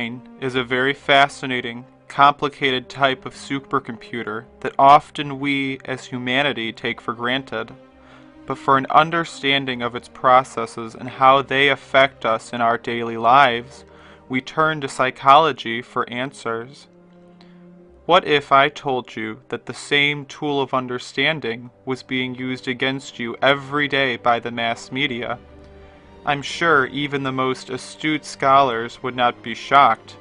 brain is a very fascinating, complicated type of supercomputer that often we as humanity take for granted. But for an understanding of its processes and how they affect us in our daily lives, we turn to psychology for answers. What if I told you that the same tool of understanding was being used against you every day by the mass media? I'm sure even the most astute scholars would not be shocked.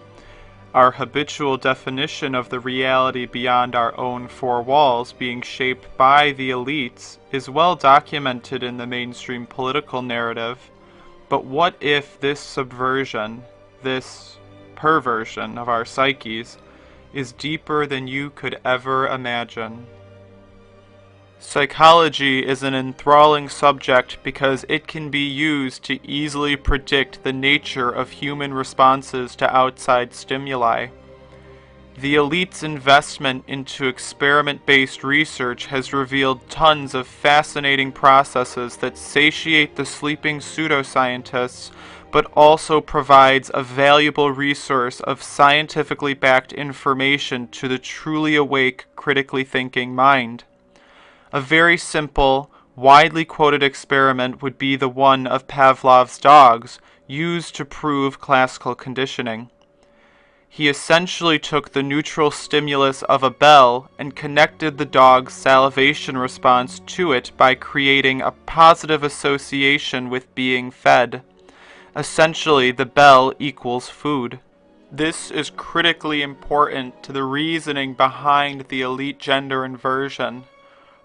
Our habitual definition of the reality beyond our own four walls being shaped by the elites is well documented in the mainstream political narrative. But what if this subversion, this perversion of our psyches, is deeper than you could ever imagine? Psychology is an enthralling subject because it can be used to easily predict the nature of human responses to outside stimuli. The elite's investment into experiment-based research has revealed tons of fascinating processes that satiate the sleeping pseudoscientists, but also provides a valuable resource of scientifically backed information to the truly awake, critically thinking mind. A very simple, widely quoted experiment would be the one of Pavlov's dogs, used to prove classical conditioning. He essentially took the neutral stimulus of a bell and connected the dog's salivation response to it by creating a positive association with being fed. Essentially, the bell equals food. This is critically important to the reasoning behind the elite gender inversion.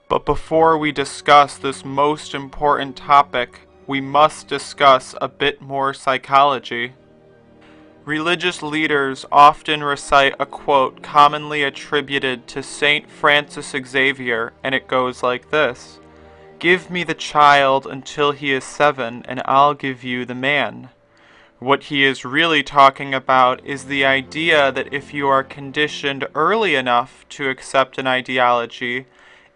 But before we discuss this most important topic, we must discuss a bit more psychology. Religious leaders often recite a quote commonly attributed to Saint Francis Xavier, and it goes like this: "Give me the child until he is 7, and I'll give you the man." What he is really talking about is the idea that if you are conditioned early enough to accept an ideology,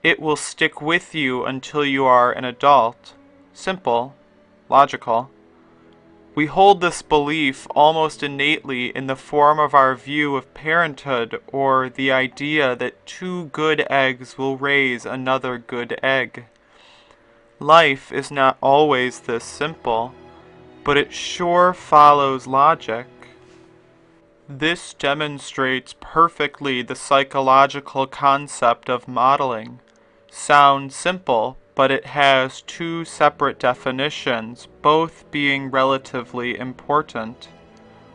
it will stick with you until you are an adult. Simple, logical. We hold this belief almost innately in the form of our view of parenthood, or the idea that 2 good eggs will raise another good egg. Life is not always this simple, but it sure follows logic. This demonstrates perfectly the psychological concept of modeling. Sounds simple, but it has 2 separate definitions, both being relatively important.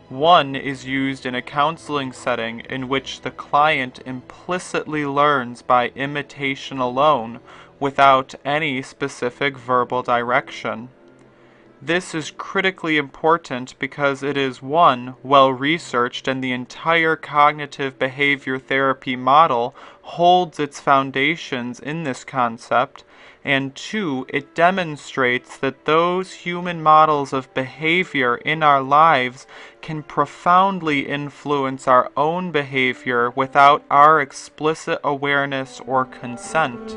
One is used in a counseling setting in which the client implicitly learns by imitation alone, without any specific verbal direction. This is critically important because it is 1, well researched, and the entire cognitive behavior therapy model holds its foundations in this concept, and 2, it demonstrates that those human models of behavior in our lives can profoundly influence our own behavior without our explicit awareness or consent.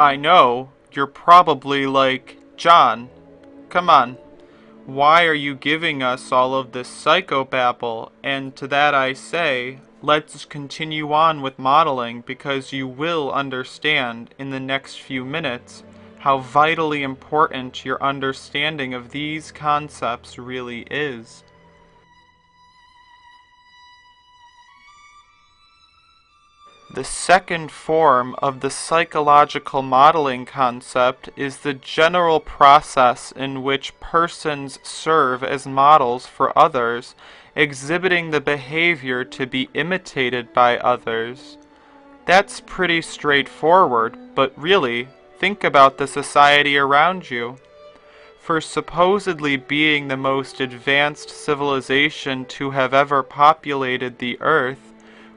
I know, you're probably like, John, come on, why are you giving us all of this psychobabble? And to that I say, let's continue on with modeling, because you will understand in the next few minutes how vitally important your understanding of these concepts really is. The second form of the psychological modeling concept is the general process in which persons serve as models for others, exhibiting the behavior to be imitated by others. That's pretty straightforward, but really, think about the society around you. For supposedly being the most advanced civilization to have ever populated the earth,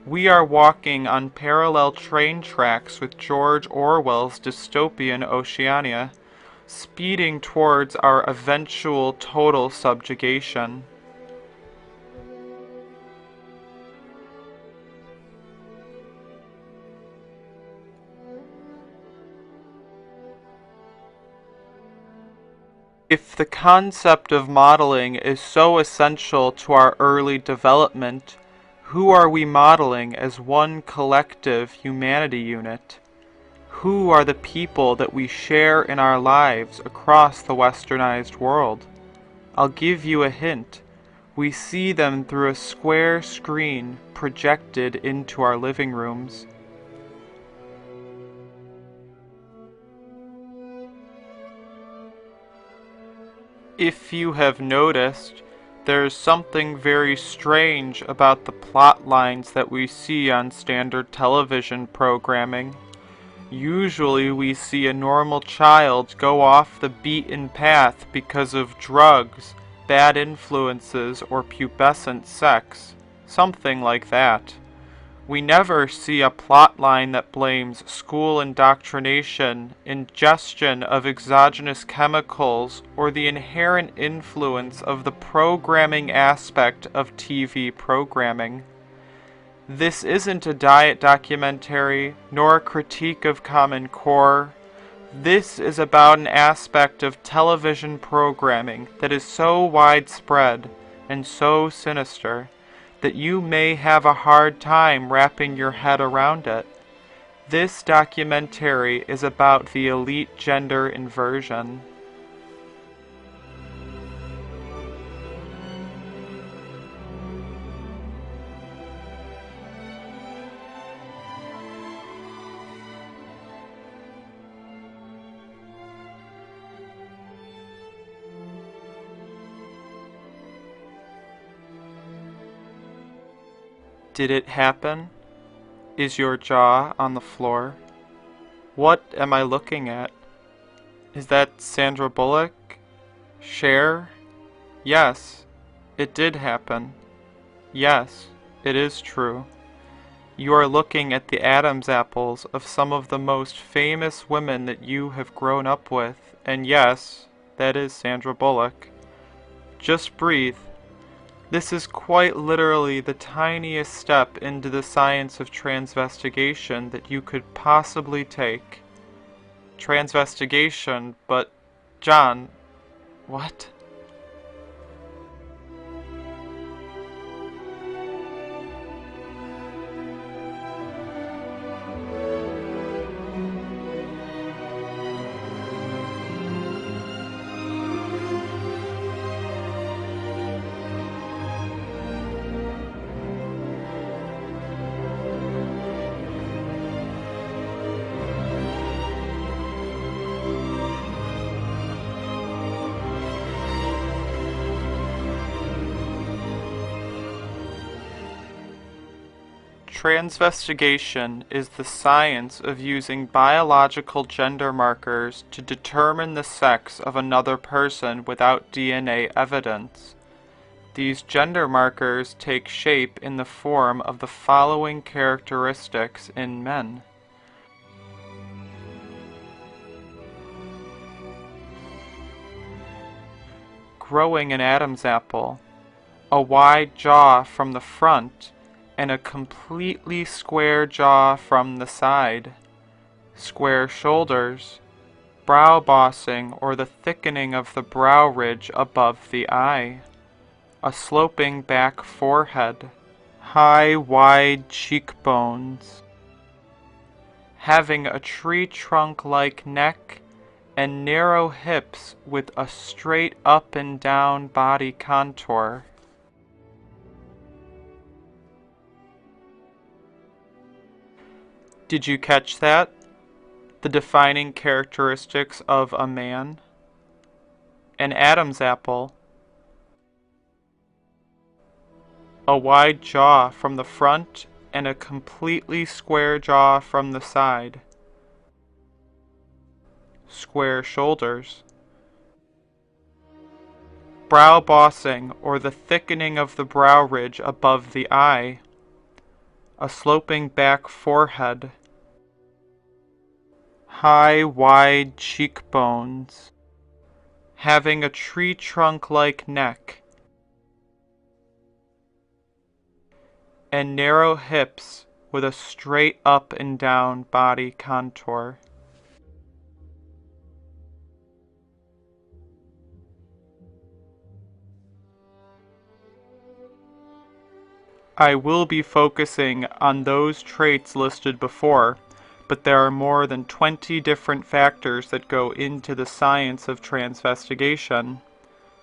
we are walking on parallel train tracks with George Orwell's dystopian Oceania, speeding towards our eventual total subjugation. If the concept of modeling is so essential to our early development, who are we modeling as one collective humanity unit? Who are the people that we share in our lives across the westernized world? I'll give you a hint. We see them through a square screen projected into our living rooms. If you have noticed, there's something very strange about the plot lines that we see on standard television programming. Usually we see a normal child go off the beaten path because of drugs, bad influences, or pubescent sex. Something like that. We never see a plot line that blames school indoctrination, ingestion of exogenous chemicals, or the inherent influence of the programming aspect of TV programming. This isn't a diet documentary, nor a critique of Common Core. This is about an aspect of television programming that is so widespread and so sinister that you may have a hard time wrapping your head around it. This documentary is about the elite gender inversion. Did it happen? Is your jaw on the floor? What am I looking at? Is that Sandra Bullock? Cher? Yes, it did happen. Yes, it is true. You are looking at the Adam's apples of some of the most famous women that you have grown up with, and yes, that is Sandra Bullock. Just breathe. This is quite literally the tiniest step into the science of transvestigation that you could possibly take. Transvestigation, but John, what? Transvestigation is the science of using biological gender markers to determine the sex of another person without DNA evidence. These gender markers take shape in the form of the following characteristics in men. Growing an Adam's apple, a wide jaw from the front, and a completely square jaw from the side, square shoulders, brow bossing or the thickening of the brow ridge above the eye, a sloping back forehead, high wide cheekbones, having a tree trunk-like neck and narrow hips with a straight up and down body contour. Did you catch that? The defining characteristics of a man? An Adam's apple. A wide jaw from the front and a completely square jaw from the side. Square shoulders. Brow bossing or the thickening of the brow ridge above the eye. A sloping back forehead. High, wide cheekbones, having a tree trunk-like neck, and narrow hips with a straight up and down body contour. I will be focusing on those traits listed before, but there are more than 20 different factors that go into the science of transvestigation.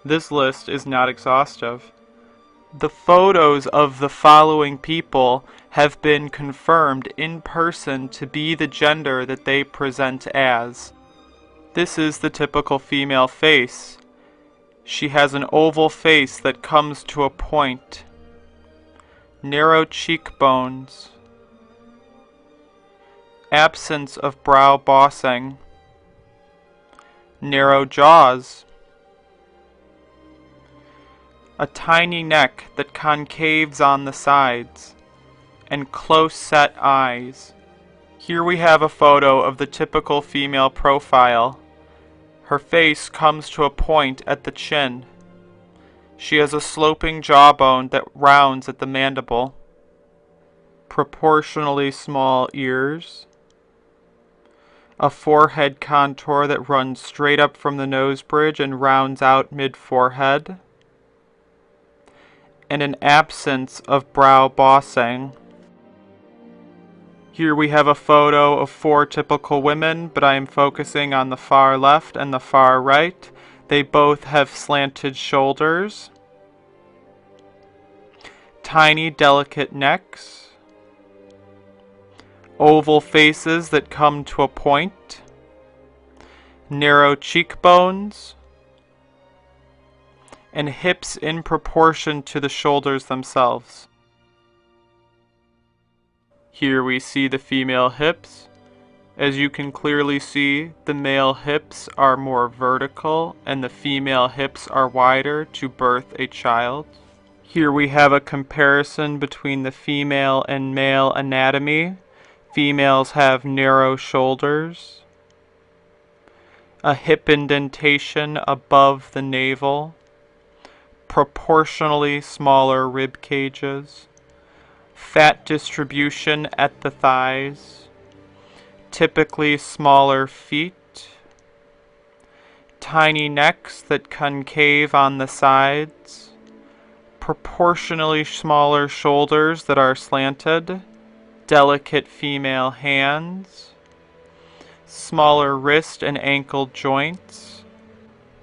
This list is not exhaustive. The photos of the following people have been confirmed in person to be the gender that they present as. This is the typical female face. She has an oval face that comes to a point, narrow cheekbones, absence of brow bossing, narrow jaws, a tiny neck that concaves on the sides, and close-set eyes. Here we have a photo of the typical female profile. Her face comes to a point at the chin. She has a sloping jawbone that rounds at the mandible, proportionally small ears, a forehead contour that runs straight up from the nose bridge and rounds out mid-forehead, and an absence of brow bossing. Here we have a photo of 4 typical women, but I am focusing on the far left and the far right. They both have slanted shoulders, tiny delicate necks, oval faces that come to a point, narrow cheekbones, and hips in proportion to the shoulders themselves. Here we see the female hips. As you can clearly see, the male hips are more vertical and the female hips are wider to birth a child. Here we have a comparison between the female and male anatomy. Females have narrow shoulders, a hip indentation above the navel, proportionally smaller rib cages, fat distribution at the thighs, typically smaller feet, tiny necks that concave on the sides, proportionally smaller shoulders that are slanted, delicate female hands, smaller wrist and ankle joints,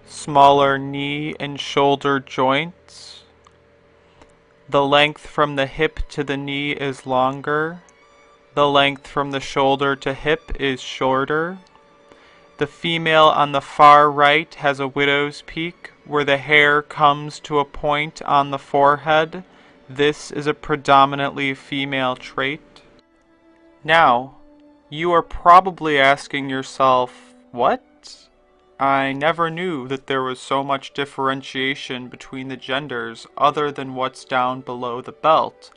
smaller knee and shoulder joints. The length from the hip to the knee is longer. The length from the shoulder to hip is shorter. The female on the far right has a widow's peak where the hair comes to a point on the forehead. This is a predominantly female trait. Now, you are probably asking yourself, what? I never knew that there was so much differentiation between the genders other than what's down below the belt,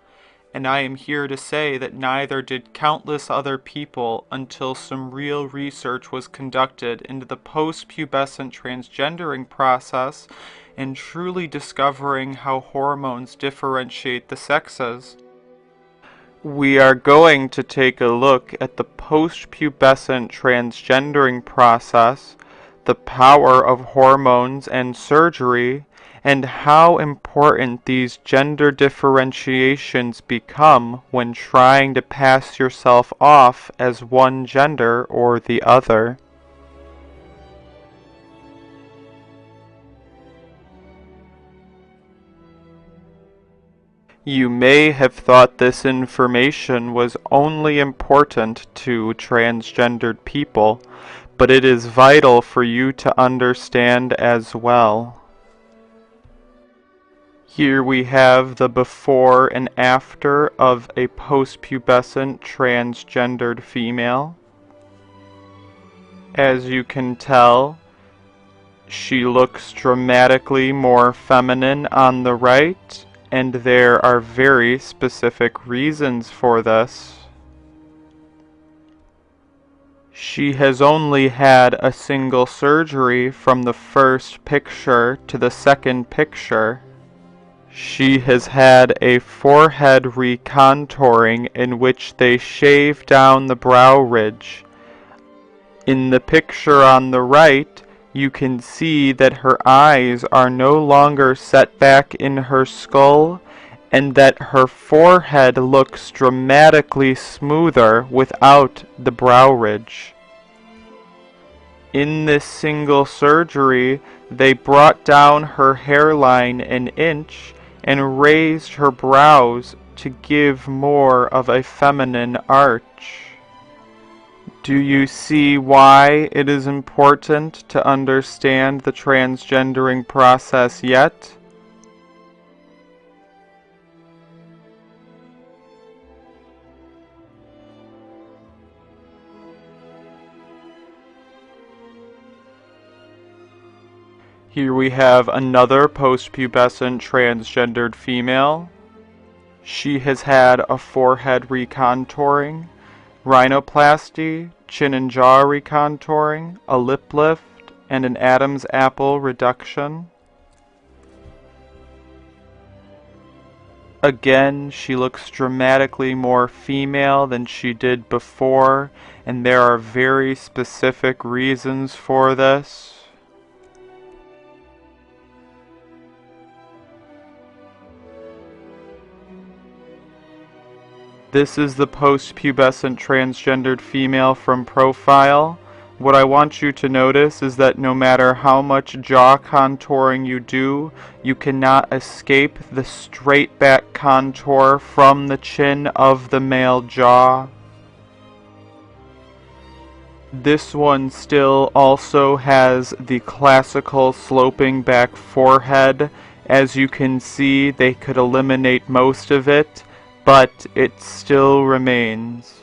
and I am here to say that neither did countless other people until some real research was conducted into the post-pubescent transgendering process and truly discovering how hormones differentiate the sexes. We are going to take a look at the post-pubescent transgendering process, the power of hormones and surgery, and how important these gender differentiations become when trying to pass yourself off as one gender or the other. You may have thought this information was only important to transgendered people, but it is vital for you to understand as well. Here we have the before and after of a post-pubescent transgendered female. As you can tell, she looks dramatically more feminine on the right, and there are very specific reasons for this. She has only had a single surgery from the first picture to the second picture. She has had a forehead recontouring in which they shave down the brow ridge. In the picture on the right, you can see that her eyes are no longer set back in her skull, and that her forehead looks dramatically smoother without the brow ridge. In this single surgery, they brought down her hairline an inch and raised her brows to give more of a feminine arch. Do you see why it is important to understand the transgendering process yet? Here we have another post-pubescent transgendered female. She has had a forehead recontouring, rhinoplasty, chin and jaw recontouring, a lip lift, and an Adam's apple reduction. Again, she looks dramatically more female than she did before, and there are very specific reasons for this. This is the post-pubescent transgendered female from profile. What I want you to notice is that no matter how much jaw contouring you do, you cannot escape the straight back contour from the chin of the male jaw. This one still also has the classical sloping back forehead. As you can see, they could eliminate most of it, but it still remains.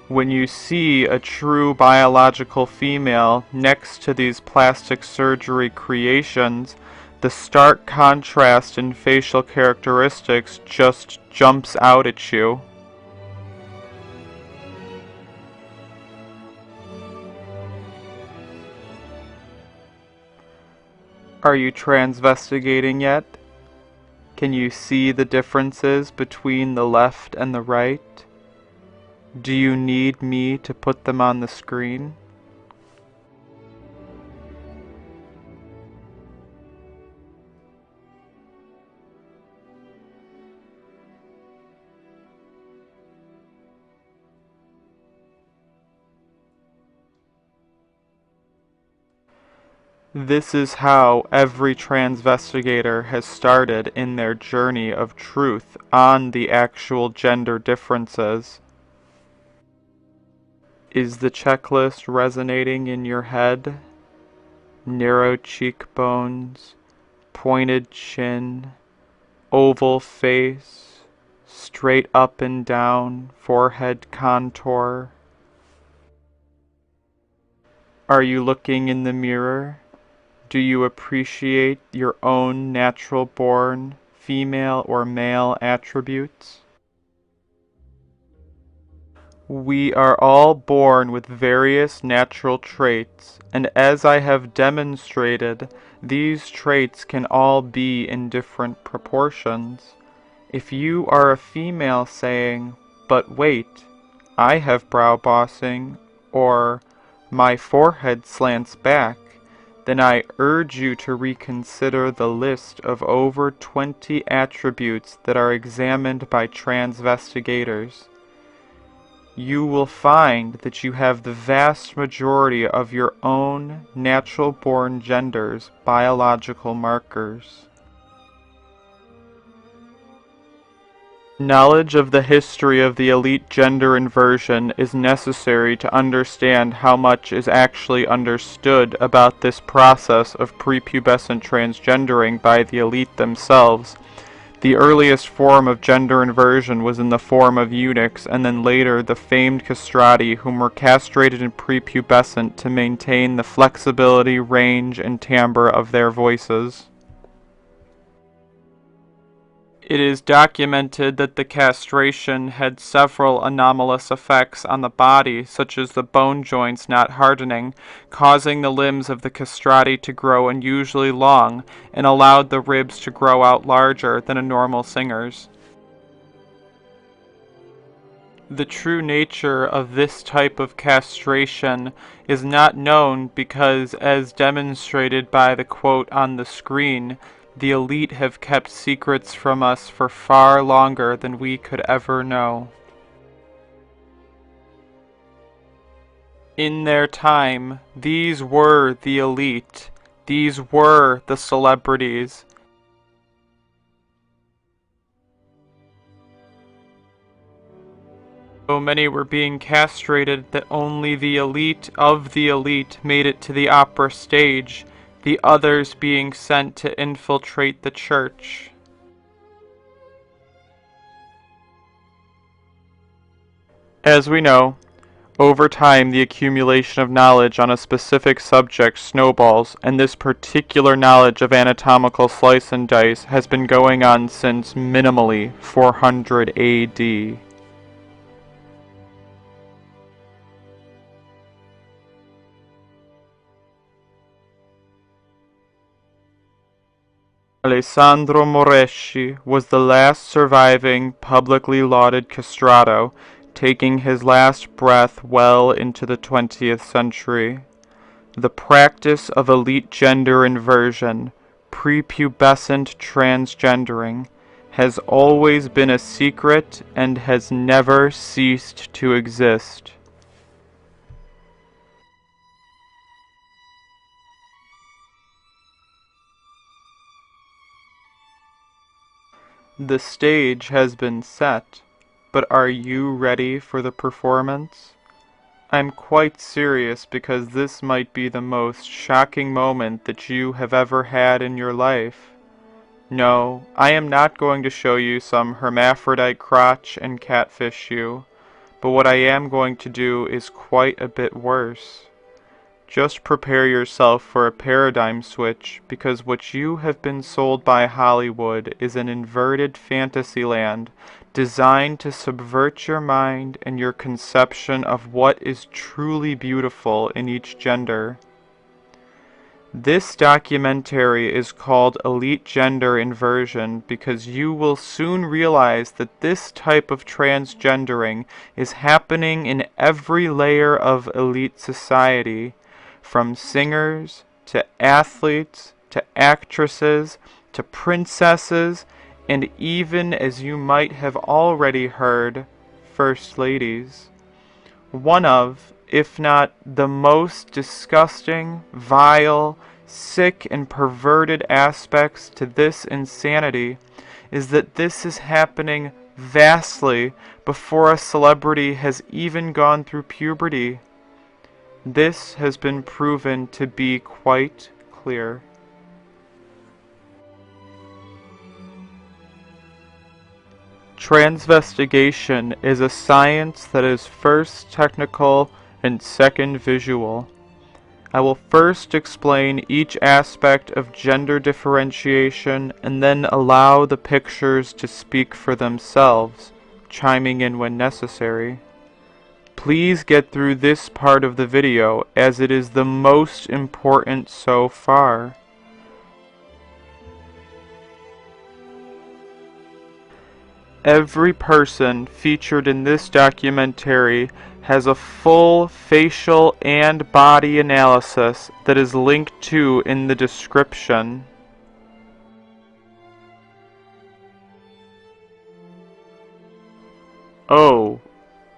When you see a true biological female next to these plastic surgery creations, the stark contrast in facial characteristics just jumps out at you. Are you transvestigating yet? Can you see the differences between the left and the right? Do you need me to put them on the screen? This is how every transvestigator has started in their journey of truth on the actual gender differences. Is the checklist resonating in your head? Narrow cheekbones, pointed chin, oval face, straight up and down forehead contour. Are you looking in the mirror? Do you appreciate your own natural-born female or male attributes? We are all born with various natural traits, and as I have demonstrated, these traits can all be in different proportions. If you are a female saying, "But wait, I have brow bossing," or "My forehead slants back," then I urge you to reconsider the list of over 20 attributes that are examined by transvestigators. You will find that you have the vast majority of your own natural-born gender's biological markers. Knowledge of the history of the elite gender inversion is necessary to understand how much is actually understood about this process of prepubescent transgendering by the elite themselves. The earliest form of gender inversion was in the form of eunuchs, and then later the famed castrati, whom were castrated in prepubescent to maintain the flexibility, range, and timbre of their voices. It is documented that the castration had several anomalous effects on the body, such as the bone joints not hardening, causing the limbs of the castrati to grow unusually long, and allowed the ribs to grow out larger than a normal singer's. The true nature of this type of castration is not known because, as demonstrated by the quote on the screen, The elite have kept secrets from us for far longer than we could ever know. In their time, these were the elite. These were the celebrities. So many were being castrated that only the elite of the elite made it to the opera stage, the others being sent to infiltrate the church. As we know, over time the accumulation of knowledge on a specific subject snowballs, and this particular knowledge of anatomical slice and dice has been going on since minimally 400 AD. Alessandro Moreschi was the last surviving, publicly lauded castrato, taking his last breath well into the 20th century. The practice of elite gender inversion, prepubescent transgendering, has always been a secret and has never ceased to exist. The stage has been set, but are you ready for the performance? I'm quite serious because this might be the most shocking moment that you have ever had in your life. No, I am not going to show you some hermaphrodite crotch and catfish you, but what I am going to do is quite a bit worse. Just prepare yourself for a paradigm switch, because what you have been sold by Hollywood is an inverted fantasy land designed to subvert your mind and your conception of what is truly beautiful in each gender. This documentary is called Elite Gender Inversion because you will soon realize that this type of transgendering is happening in every layer of elite society, from singers to athletes to actresses to princesses, and even, as you might have already heard, first ladies. One of, if not the most disgusting, vile, sick, and perverted aspects to this insanity is that this is happening vastly before a celebrity has even gone through puberty. This has been proven to be quite clear. Transvestigation is a science that is first technical and second visual. I will first explain each aspect of gender differentiation and then allow the pictures to speak for themselves, chiming in when necessary. Please get through this part of the video as it is the most important so far. Every person featured in this documentary has a full facial and body analysis that is linked to in the description. Oh,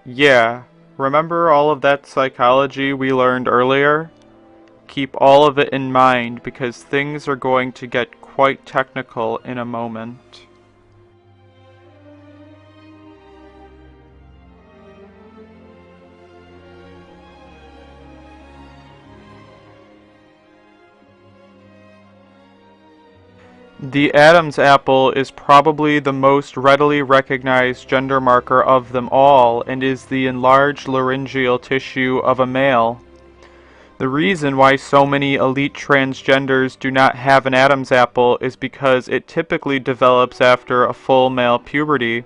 yeah. Remember all of that psychology we learned earlier? Keep all of it in mind because things are going to get quite technical in a moment. The Adam's apple is probably the most readily recognized gender marker of them all and is the enlarged laryngeal tissue of a male. The reason why so many elite transgenders do not have an Adam's apple is because it typically develops after a full male puberty.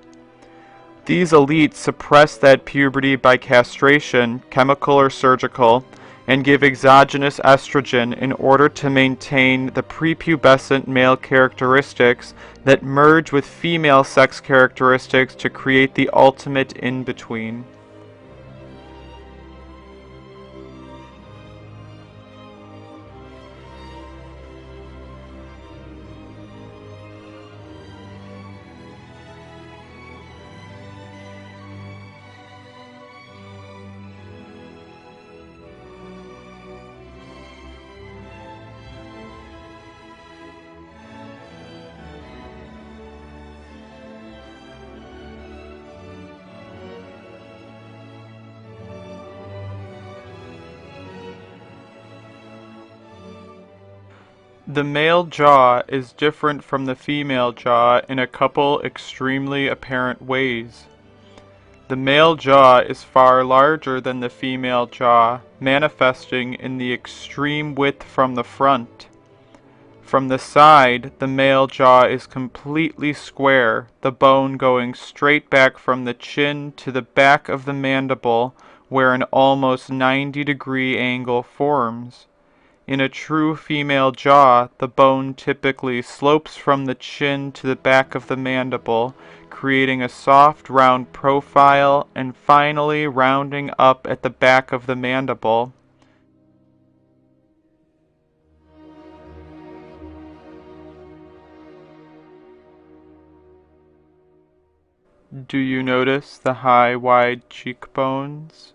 These elites suppress that puberty by castration, chemical or surgical, and give exogenous estrogen in order to maintain the prepubescent male characteristics that merge with female sex characteristics to create the ultimate in-between. The male jaw is different from the female jaw in a couple extremely apparent ways. The male jaw is far larger than the female jaw, manifesting in the extreme width from the front. From the side, the male jaw is completely square, the bone going straight back from the chin to the back of the mandible, where an almost 90-degree angle forms. In a true female jaw, the bone typically slopes from the chin to the back of the mandible, creating a soft, round profile, and finally rounding up at the back of the mandible. Do you notice the high, wide cheekbones?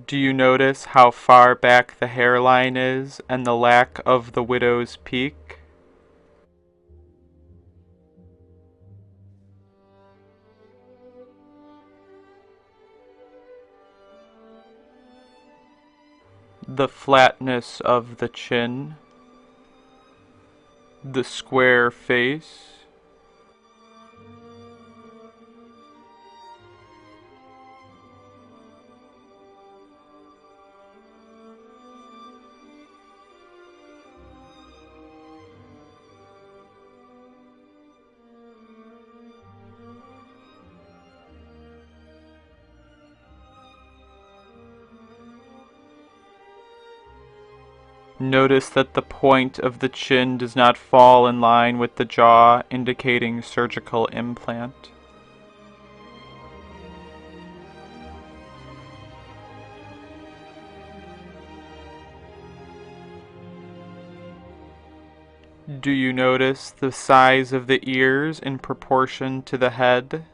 Do you notice how far back the hairline is and the lack of the widow's peak? The flatness of the chin, the square face. Notice that the point of the chin does not fall in line with the jaw, indicating surgical implant. Do you notice the size of the ears in proportion to the head?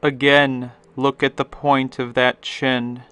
Again, look at the point of that chin.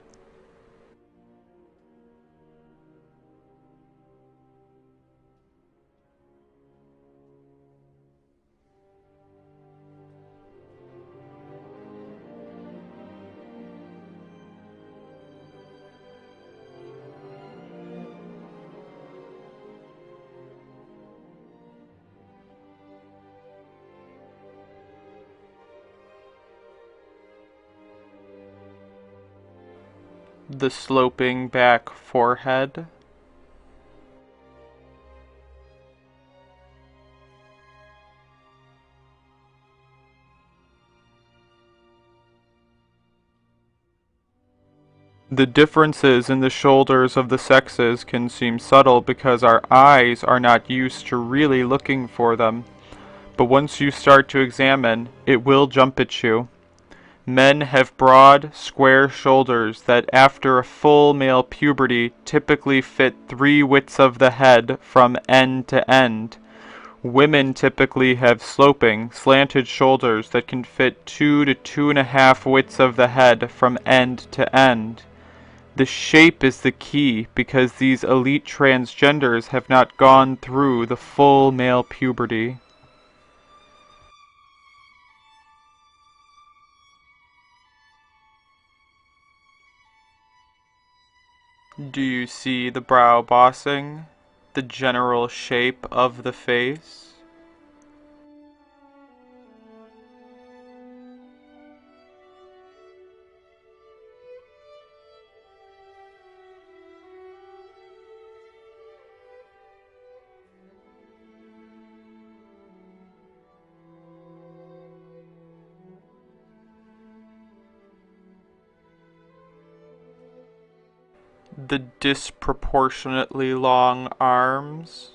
The sloping back forehead. The differences in the shoulders of the sexes can seem subtle because our eyes are not used to really looking for them. But once you start to examine, it will jump at you. Men have broad, square shoulders that after a full male puberty typically fit 3 widths of the head from end to end. Women typically have sloping, slanted shoulders that can fit 2 to 2.5 widths of the head from end to end. The shape is the key because these elite transgenders have not gone through the full male puberty. Do you see the brow bossing? The general shape of the face? The disproportionately long arms?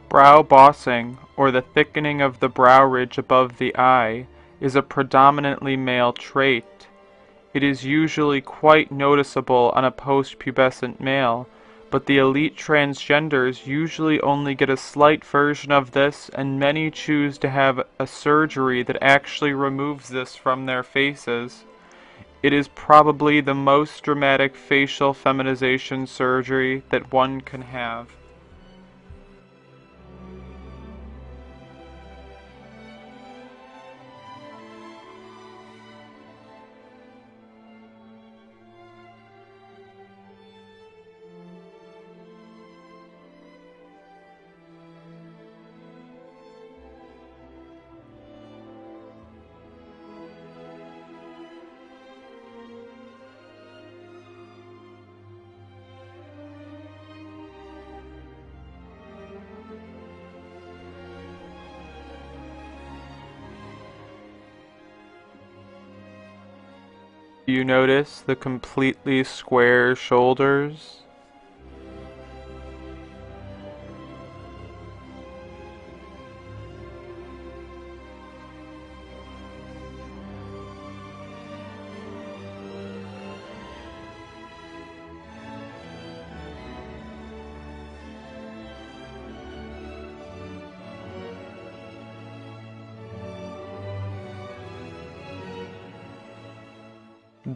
Brow bossing, or the thickening of the brow ridge above the eye, is a predominantly male trait. It is usually quite noticeable on a post-pubescent male, but the elite transgenders usually only get a slight version of this, and many choose to have a surgery that actually removes this from their faces. It is probably the most dramatic facial feminization surgery that one can have. You notice the completely square shoulders?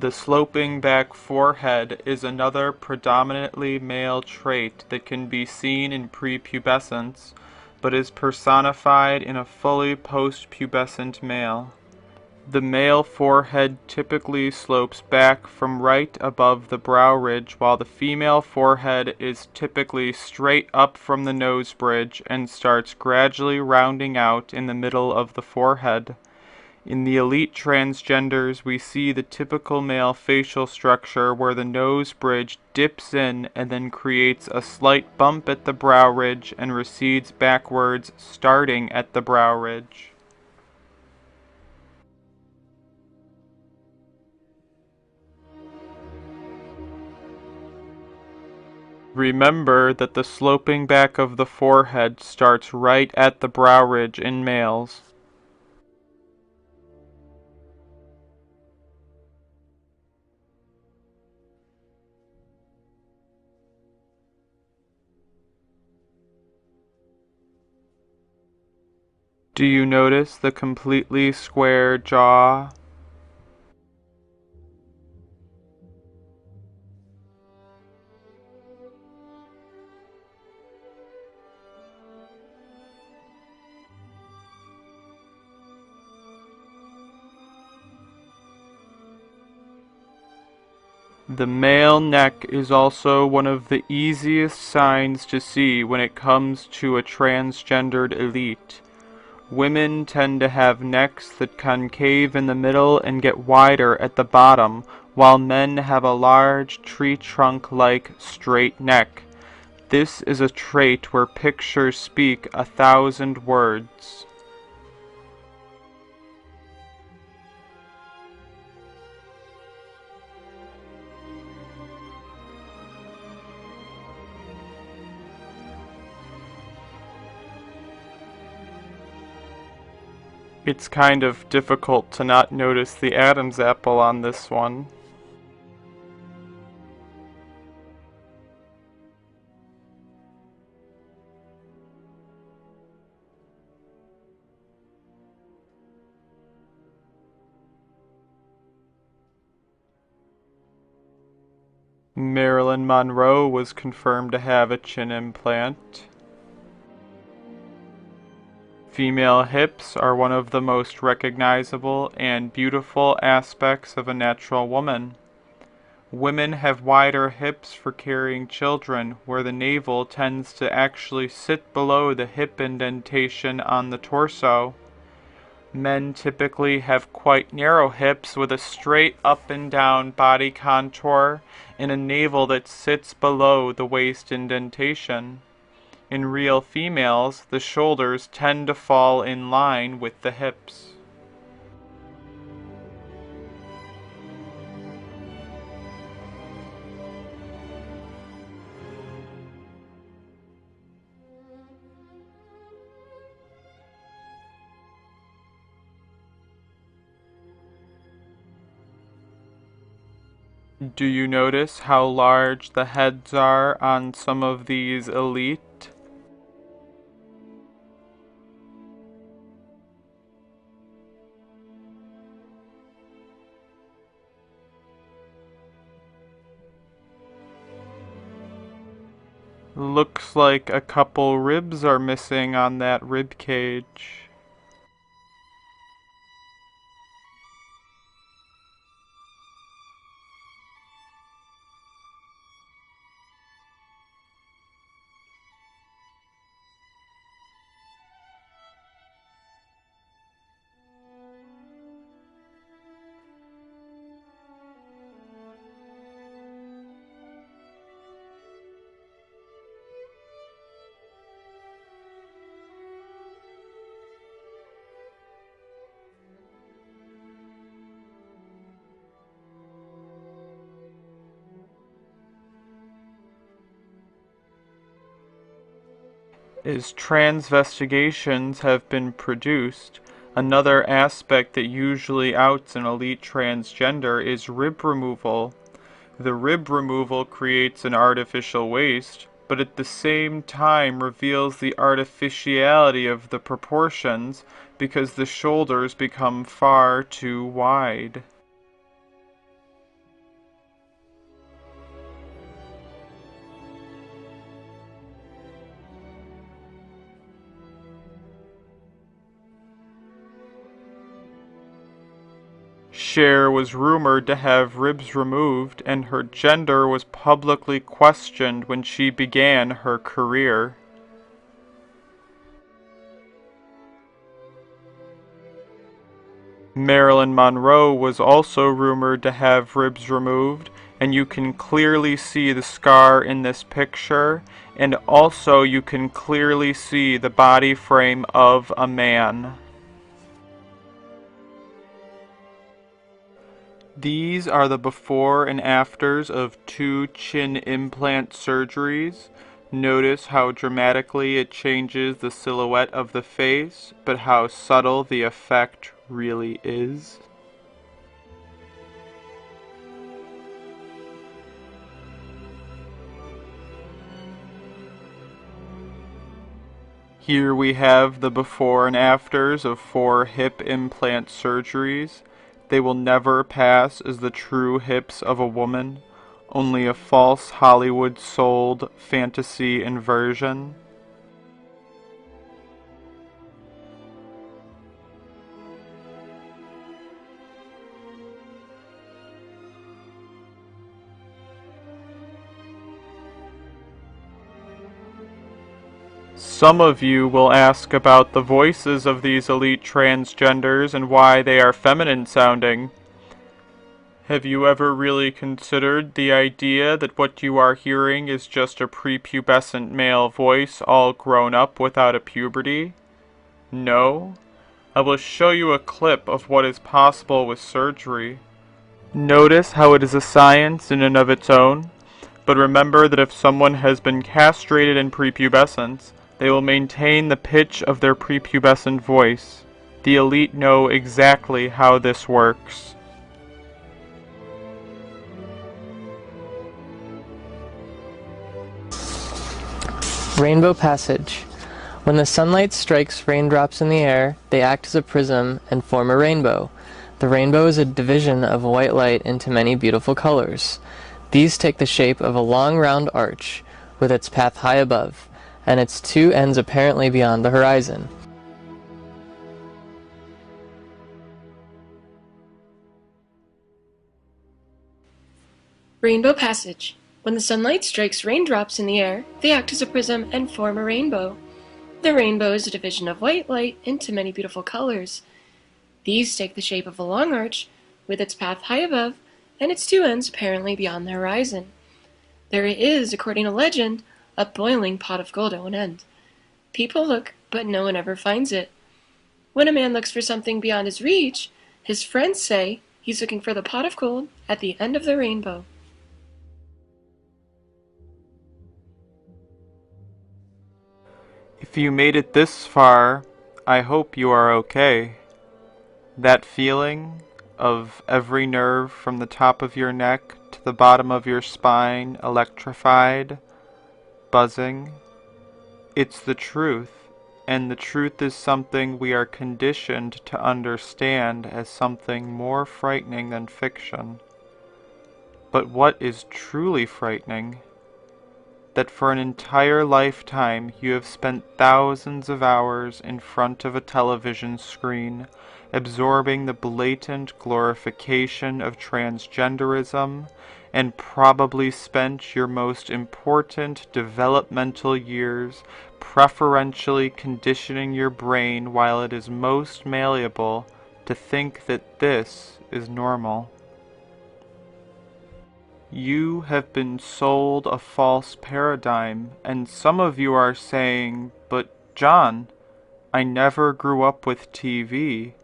The sloping back forehead is another predominantly male trait that can be seen in prepubescence, but is personified in a fully post-pubescent male. The male forehead typically slopes back from right above the brow ridge, while the female forehead is typically straight up from the nose bridge and starts gradually rounding out in the middle of the forehead. In the elite transgenders, we see the typical male facial structure where the nose bridge dips in and then creates a slight bump at the brow ridge and recedes backwards, starting at the brow ridge. Remember that the sloping back of the forehead starts right at the brow ridge in males. Do you notice the completely square jaw? The male neck is also one of the easiest signs to see when it comes to a transgendered elite. Women tend to have necks that concave in the middle and get wider at the bottom, while men have a large tree trunk-like straight neck. This is a trait where pictures speak 1,000 words. It's kind of difficult to not notice the Adam's apple on this one. Marilyn Monroe was confirmed to have a chin implant. Female hips are one of the most recognizable and beautiful aspects of a natural woman. Women have wider hips for carrying children, where the navel tends to actually sit below the hip indentation on the torso. Men typically have quite narrow hips with a straight up and down body contour and a navel that sits below the waist indentation. In real females, the shoulders tend to fall in line with the hips. Do you notice how large the heads are on some of these elite? Looks like a couple ribs are missing on that rib cage. As transvestigations have been produced, another aspect that usually outs an elite transgender is rib removal. The rib removal creates an artificial waist, but at the same time reveals the artificiality of the proportions because the shoulders become far too wide. Cher was rumored to have ribs removed, and her gender was publicly questioned when she began her career. Marilyn Monroe was also rumored to have ribs removed, and you can clearly see the scar in this picture, and also you can clearly see the body frame of a man. These are the before and afters of 2 chin implant surgeries. Notice how dramatically it changes the silhouette of the face, but how subtle the effect really is. Here we have the before and afters of 4 hip implant surgeries. They will never pass as the true hips of a woman, only a false Hollywood-sold fantasy inversion. Some of you will ask about the voices of these elite transgenders and why they are feminine sounding. Have you ever really considered the idea that what you are hearing is just a prepubescent male voice all grown up without a puberty? No? I will show you a clip of what is possible with surgery. Notice how it is a science in and of its own, but remember that if someone has been castrated in prepubescence, they will maintain the pitch of their prepubescent voice. The elite know exactly how this works. Rainbow passage. When the sunlight strikes raindrops in the air, they act as a prism and form a rainbow. The rainbow is a division of white light into many beautiful colors. These take the shape of a long round arch, with its path high above, and its 2 ends apparently beyond the horizon. Rainbow passage. When the sunlight strikes raindrops in the air, they act as a prism and form a rainbow. The rainbow is a division of white light into many beautiful colors. These take the shape of a long arch, with its path high above, and its 2 ends apparently beyond the horizon. There is, according to legend, a boiling pot of gold at one end. People look, but no one ever finds it. When a man looks for something beyond his reach, his friends say he's looking for the pot of gold at the end of the rainbow. If you made it this far, I hope you are okay. That feeling of every nerve from the top of your neck to the bottom of your spine electrified, buzzing? It's the truth, and the truth is something we are conditioned to understand as something more frightening than fiction. But what is truly frightening? That for an entire lifetime you have spent thousands of hours in front of a television screen, absorbing the blatant glorification of transgenderism, and probably spent your most important developmental years preferentially conditioning your brain while it is most malleable to think that this is normal. You have been sold a false paradigm, and some of you are saying, "But John, I never grew up with TV.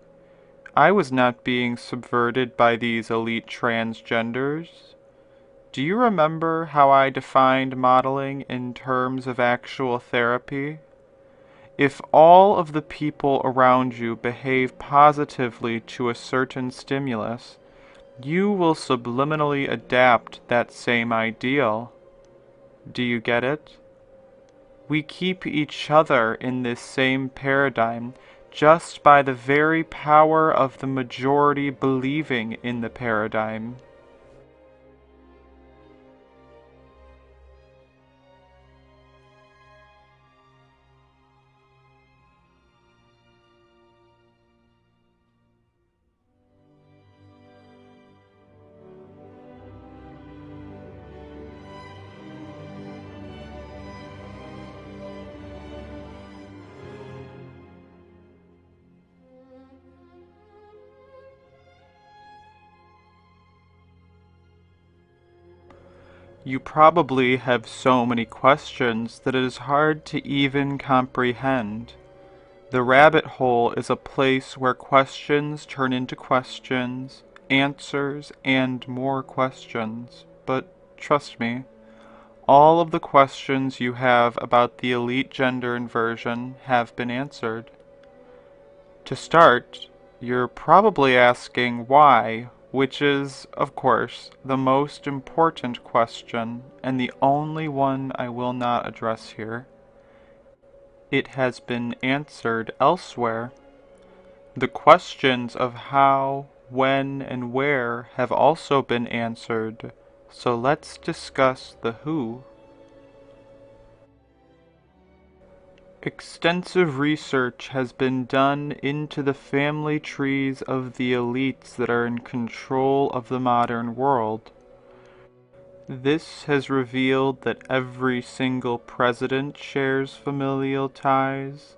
I was not being subverted by these elite transgenders." Do you remember how I defined modeling in terms of actual therapy? If all of the people around you behave positively to a certain stimulus, you will subliminally adapt that same ideal. Do you get it? We keep each other in this same paradigm just by the very power of the majority believing in the paradigm. You probably have so many questions that it is hard to even comprehend. The rabbit hole is a place where questions turn into questions, answers, and more questions. But trust me, all of the questions you have about the elite gender inversion have been answered. To start, you're probably asking why, which is, of course, the most important question, and the only one I will not address here. It has been answered elsewhere. The questions of how, when, and where have also been answered, so let's discuss the who. Extensive research has been done into the family trees of the elites that are in control of the modern world. This has revealed that every single president shares familial ties.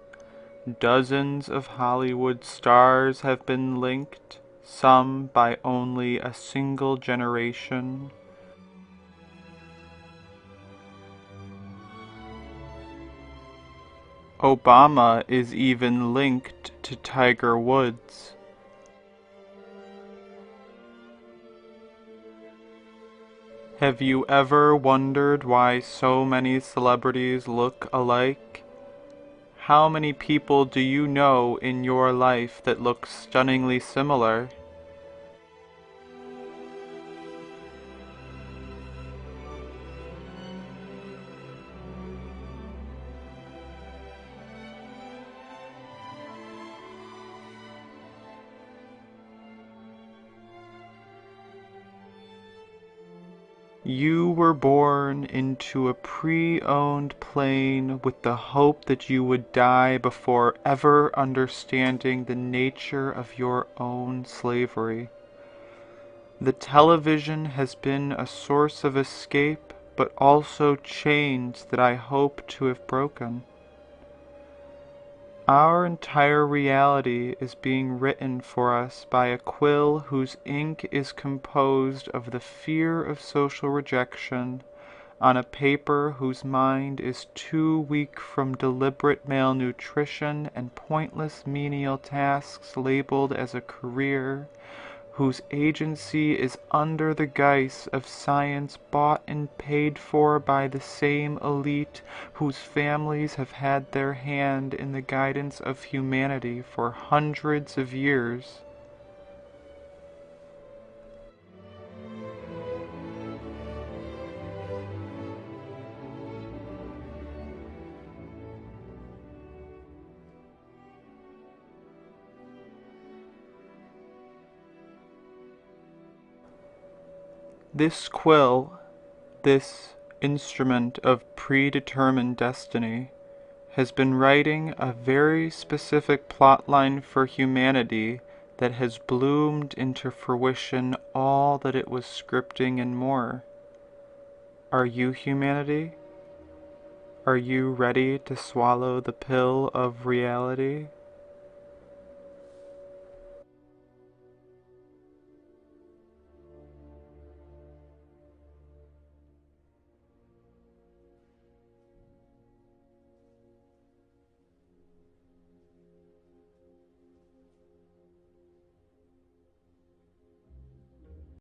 Dozens of Hollywood stars have been linked, some by only a single generation. Obama is even linked to Tiger Woods. Have you ever wondered why so many celebrities look alike? How many people do you know in your life that look stunningly similar? You were born into a pre-owned plane with the hope that you would die before ever understanding the nature of your own slavery. The television has been a source of escape, but also chains that I hope to have broken. Our entire reality is being written for us by a quill whose ink is composed of the fear of social rejection, on a paper whose mind is too weak from deliberate malnutrition and pointless menial tasks labeled as a career, whose agency is under the guise of science bought and paid for by the same elite whose families have had their hand in the guidance of humanity for hundreds of years. This quill, this instrument of predetermined destiny, has been writing a very specific plotline for humanity that has bloomed into fruition all that it was scripting and more. Are you humanity? Are you ready to swallow the pill of reality?